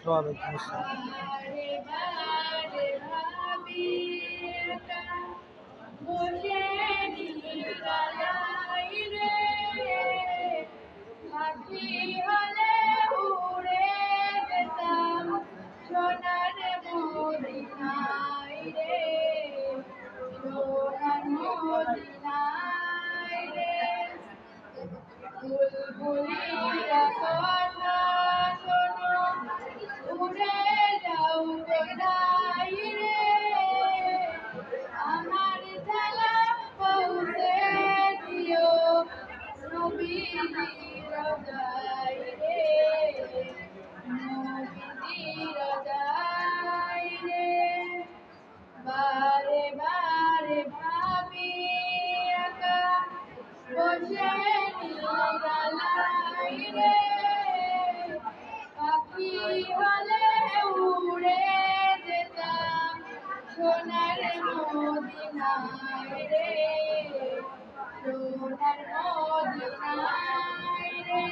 ওয়ালাইকুম আসসালাম। বারে বারে ভাবি একা বসে নিরালাই রে, পাখি হলে উড়ে যেতাম সোনার মদিনায় রে, সোনার মদিনায় রে। বুলবুলিরা কথা শোনো, উড়ে যাও কোথায় রে, আমার সালাম পৌঁছে দিও নবীজির রোজায় রে, নবীজির রোজায় রে। বারে বারে ভাবি একা বসে নিরালাই রে, পাখি হলে উড়ে যেতাম সোনার মদিনায় রে, সোনার মদিনায় রে।